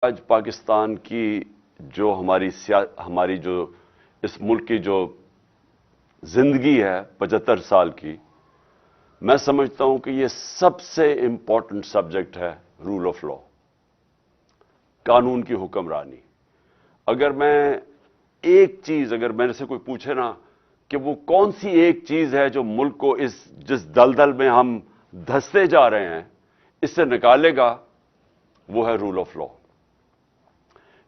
آج پاکستان کی جو ہماری جو اس ملک کی جو زندگی ہے 75 سال کی، میں سمجھتا ہوں کہ یہ سب سے امپورٹنٹ سبجیکٹ ہے رول آف لا، قانون کی حکمرانی۔ اگر میرے سے کوئی پوچھے نا کہ وہ کون سی ایک چیز ہے جو ملک کو جس دلدل میں ہم دھستے جا رہے ہیں اس سے نکالے گا، وہ ہے رول آف لا۔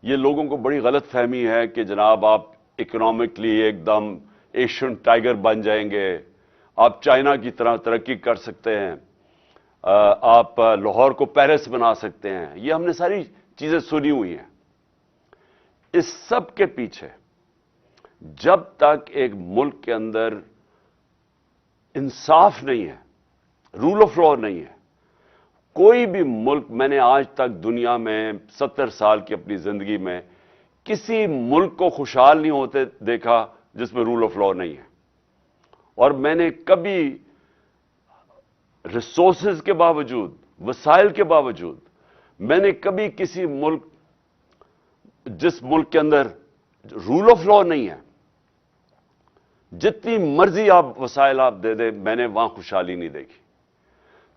یہ لوگوں کو بڑی غلط فہمی ہے کہ جناب آپ اکنامکلی ایک دم ایشین ٹائیگر بن جائیں گے، آپ چائنا کی طرح ترقی کر سکتے ہیں، آپ لاہور کو پیرس بنا سکتے ہیں۔ یہ ہم نے ساری چیزیں سنی ہوئی ہیں۔ اس سب کے پیچھے جب تک ایک ملک کے اندر انصاف نہیں ہے، رول آف لا نہیں ہے، کوئی بھی ملک، میں نے آج تک دنیا میں 70 سال کی اپنی زندگی میں کسی ملک کو خوشحال نہیں ہوتے دیکھا جس میں رول آف لا نہیں ہے۔ اور میں نے کبھی ریسورسز کے باوجود، وسائل کے باوجود، میں نے کبھی کسی ملک، جس ملک کے اندر رول آف لا نہیں ہے، جتنی مرضی وسائل آپ دے دیں، میں نے وہاں خوشحالی نہیں دیکھی۔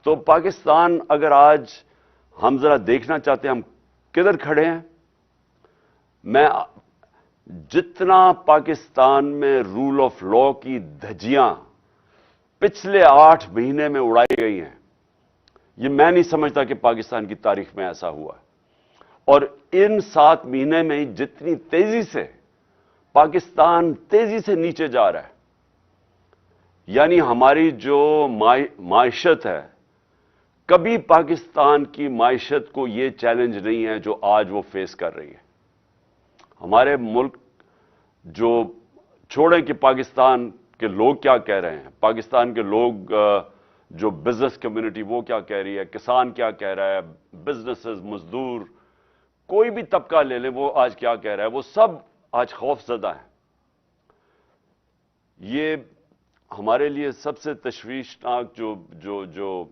تو پاکستان، اگر آج ہم ذرا دیکھنا چاہتے ہیں ہم کدھر کھڑے ہیں، جتنا پاکستان میں رول آف لا کی دھجیاں پچھلے 8 مہینے میں اڑائی گئی ہیں، یہ میں نہیں سمجھتا کہ پاکستان کی تاریخ میں ایسا ہوا ہے۔ اور ان 7 مہینے میں جتنی تیزی سے پاکستان تیزی سے نیچے جا رہا ہے، یعنی ہماری جو معیشت ہے، کبھی پاکستان کی معیشت کو یہ چیلنج نہیں ہے جو آج وہ فیس کر رہی ہے۔ ہمارے ملک، جو چھوڑیں کہ پاکستان کے لوگ کیا کہہ رہے ہیں، پاکستان کے لوگ، جو بزنس کمیونٹی وہ کیا کہہ رہی ہے، کسان کیا کہہ رہا ہے، بزنسز، مزدور، کوئی بھی طبقہ لے لیں وہ آج کیا کہہ رہا ہے، وہ سب آج خوف زدہ ہیں۔ یہ ہمارے لیے سب سے تشویشناک جو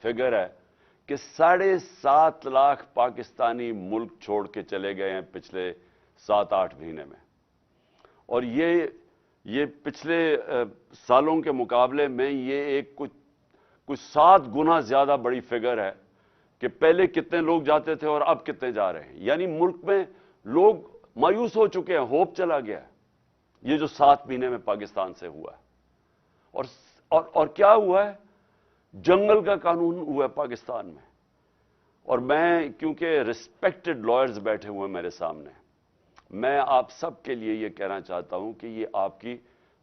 فگر ہے کہ 7.5 لاکھ پاکستانی ملک چھوڑ کے چلے گئے ہیں پچھلے 7-8 مہینے میں۔ اور یہ پچھلے سالوں کے مقابلے میں یہ ایک کچھ 7 گنا زیادہ بڑی فگر ہے کہ پہلے کتنے لوگ جاتے تھے اور اب کتنے جا رہے ہیں۔ یعنی ملک میں لوگ مایوس ہو چکے ہیں، ہوپ چلا گیا ہے۔ یہ جو 7 مہینے میں پاکستان سے ہوا ہے، اور کیا ہوا ہے، جنگل کا قانون ہوا ہے پاکستان میں۔ اور میں، کیونکہ ریسپیکٹڈ لائرز بیٹھے ہوئے میرے سامنے، میں آپ سب کے لیے یہ کہنا چاہتا ہوں کہ یہ آپ کی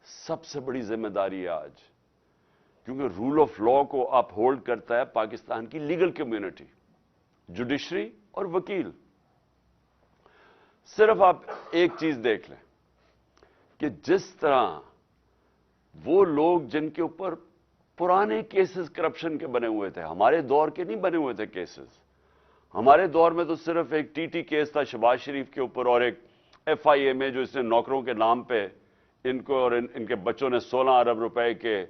سب سے بڑی ذمہ داری ہے آج، کیونکہ رول آف لا کو اپ ہولڈ کرتا ہے پاکستان کی لیگل کمیونٹی، جوڈیشری اور وکیل۔ صرف آپ ایک چیز دیکھ لیں کہ جس طرح وہ لوگ جن کے اوپر پرانے کیسز کرپشن کے بنے ہوئے تھے، ہمارے دور کے نہیں بنے ہوئے تھے کیسز، ہمارے دور میں تو صرف ایک ٹی کیس تھا شہباز شریف کے اوپر، اور ایک ایف آئی اے میں جو اس نے نوکروں کے نام پہ ان کو اور ان کے بچوں نے 16 ارب روپے کے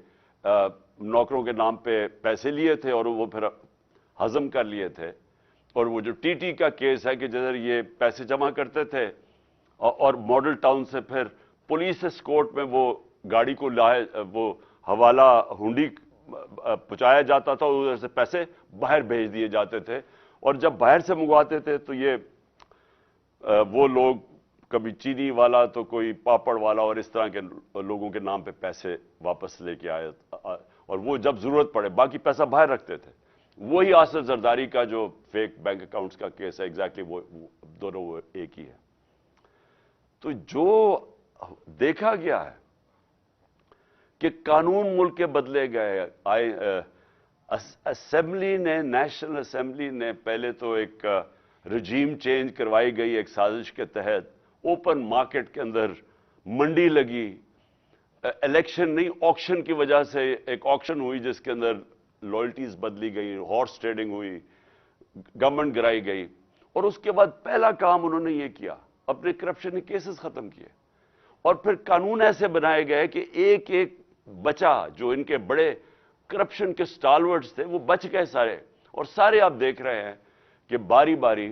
نوکروں کے نام پہ پیسے لیے تھے اور وہ پھر ہضم کر لیے تھے۔ اور وہ جو ٹی کا کیس ہے کہ جدھر یہ پیسے جمع کرتے تھے اور ماڈل ٹاؤن سے پھر پولیس اسکورٹ میں وہ گاڑی کو وہ حوالہ ہنڈی پہنچایا جاتا تھا، ادھر سے پیسے باہر بھیج دیے جاتے تھے، اور جب باہر سے منگواتے تھے تو یہ وہ لوگ، کبھی چینی والا تو کوئی پاپڑ والا، اور اس طرح کے لوگوں کے نام پہ پیسے واپس لے کے آئے، اور وہ جب ضرورت پڑے باقی پیسہ باہر رکھتے تھے۔ وہی آصف زرداری کا جو فیک بینک اکاؤنٹس کا کیس ہے، ایگزیکٹلی وہ دونوں وہ ایک ہی ہے۔ تو جو دیکھا گیا ہے کہ قانون ملک کے بدلے گئے، اسمبلی نے، نیشنل اسمبلی نے پہلے تو ایک رجیم چینج کروائی گئی ایک سازش کے تحت، اوپن مارکیٹ کے اندر منڈی لگی، الیکشن نہیں آکشن کی وجہ سے ایک آکشن ہوئی جس کے اندر لائلٹیز بدلی گئی، ہارس ٹریڈنگ ہوئی، گورنمنٹ گرائی گئی، اور اس کے بعد پہلا کام انہوں نے یہ کیا، اپنے کرپشن کے کیسز ختم کیے، اور پھر قانون ایسے بنائے گئے کہ ایک ایک بچا، جو ان کے بڑے کرپشن کے سٹالورٹس تھے وہ بچ گئے سارے، اور سارے آپ دیکھ رہے ہیں کہ باری باری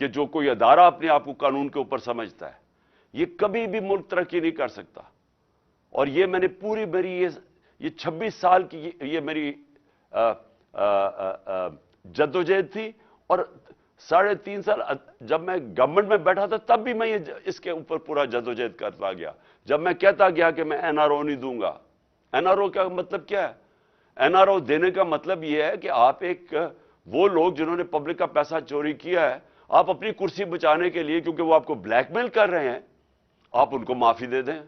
کہ جو کوئی ادارہ اپنے آپ کو قانون کے اوپر سمجھتا ہے، یہ کبھی بھی ملک ترقی نہیں کر سکتا۔ اور یہ میں نے پوری میری یہ 26 سال کی یہ میری جدوجہد تھی، اور 3.5 سال جب میں گورنمنٹ میں بیٹھا تھا تب بھی میں اس کے اوپر پورا جدوجہد کرتا گیا۔ جب میں کہتا گیا کہ میں این آر او نہیں دوں گا، این آر او کا مطلب کیا ہے؟ این آر او دینے کا مطلب یہ ہے کہ آپ وہ لوگ جنہوں نے پبلک کا پیسہ چوری کیا ہے، آپ اپنی کرسی بچانے کے لیے، کیونکہ وہ آپ کو بلیک میل کر رہے ہیں، آپ ان کو معافی دے دیں،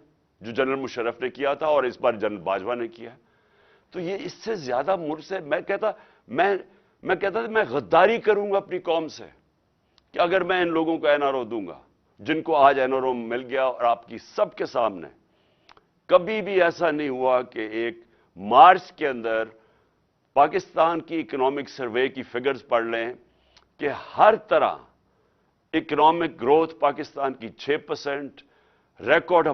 جو جنرل مشرف نے کیا تھا اور اس بار جنرل باجوہ نے کیا۔ تو یہ اس سے زیادہ ملک سے میں کہتا تھا میں غداری کروں گا اپنی قوم سے کہ اگر میں ان لوگوں کو این آر او دوں گا، جن کو آج این آر او مل گیا، اور آپ کی سب کے سامنے کبھی بھی ایسا نہیں ہوا کہ ایک مارچ کے اندر پاکستان کی اکنامک سروے کی فگرز پڑھ لیں کہ ہر طرح اکنامک گروتھ پاکستان کی 6%، ریکارڈ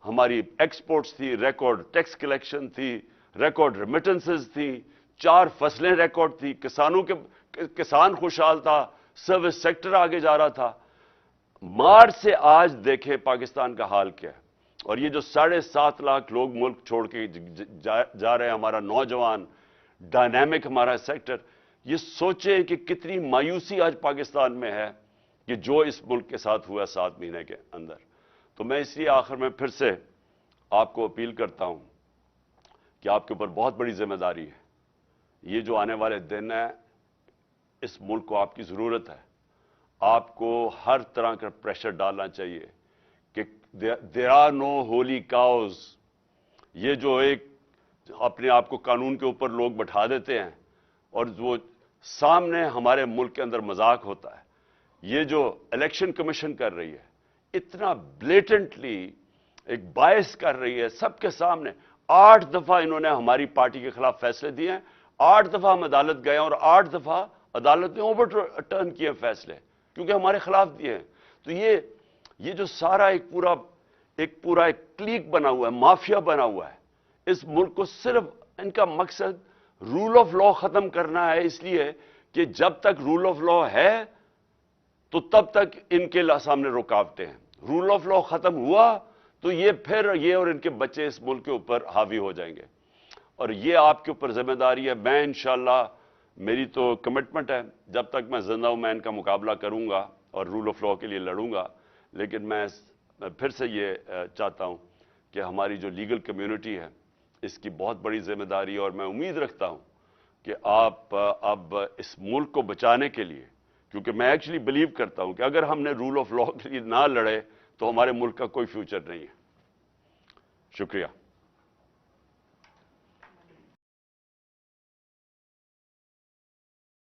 ہماری ایکسپورٹس تھی، ریکارڈ ٹیکس کلیکشن تھی، ریکارڈ ریمیٹنسز تھی، 4 فصلیں ریکارڈ تھی، کسان خوشحال تھا، سروس سیکٹر آگے جا رہا تھا۔ مارچ سے آج دیکھیں پاکستان کا حال کیا ہے، اور یہ جو 7.5 لاکھ لوگ ملک چھوڑ کے جا رہے ہیں، ہمارا نوجوان ڈائنامک ہمارا سیکٹر، یہ سوچیں کہ کتنی مایوسی آج پاکستان میں ہے کہ جو اس ملک کے ساتھ ہوا 7 مہینے کے اندر۔ تو میں اس لیے آخر میں پھر سے آپ کو اپیل کرتا ہوں کہ آپ کے اوپر بہت بڑی ذمہ داری ہے۔ یہ جو آنے والے دن ہیں، اس ملک کو آپ کی ضرورت ہے۔ آپ کو ہر طرح کا پریشر ڈالنا چاہیے کہ there are no holy cows. یہ جو اپنے آپ کو قانون کے اوپر لوگ بٹھا دیتے ہیں، اور وہ سامنے ہمارے ملک کے اندر مذاق ہوتا ہے۔ یہ جو الیکشن کمیشن کر رہی ہے، اتنا بلیٹنٹلی ایک باعث کر رہی ہے سب کے سامنے۔ 8 دفعہ انہوں نے ہماری پارٹی کے خلاف فیصلے دیے ہیں، 8 دفعہ ہم عدالت گئے ہیں، اور 8 دفعہ عدالت نے اوور ٹرن کیے فیصلے کیونکہ ہمارے خلاف دیے ہیں۔ تو یہ جو سارا ایک پورا کلیک بنا ہوا ہے، مافیا بنا ہوا ہے، اس ملک کو صرف ان کا مقصد رول آف لا ختم کرنا ہے، اس لیے کہ جب تک رول آف لا ہے تو تب تک ان کے سامنے رکاوٹیں ہیں۔ رول آف لا ختم ہوا تو یہ اور ان کے بچے اس ملک کے اوپر حاوی ہو جائیں گے، اور یہ آپ کے اوپر ذمہ داری ہے۔ میں انشاءاللہ، میری تو کمٹمنٹ ہے، جب تک میں زندہ ہوں میں ان کا مقابلہ کروں گا اور رول آف لا کے لیے لڑوں گا۔ لیکن میں پھر سے یہ چاہتا ہوں کہ ہماری جو لیگل کمیونٹی ہے، اس کی بہت بڑی ذمہ داری ہے، اور میں امید رکھتا ہوں کہ آپ اب اس ملک کو بچانے کے لیے، کیونکہ میں ایکچولی بلیو کرتا ہوں کہ اگر ہم نے رول آف لا کے لیے نہ لڑے تو ہمارے ملک کا کوئی فیوچر نہیں ہے۔ شکریہ۔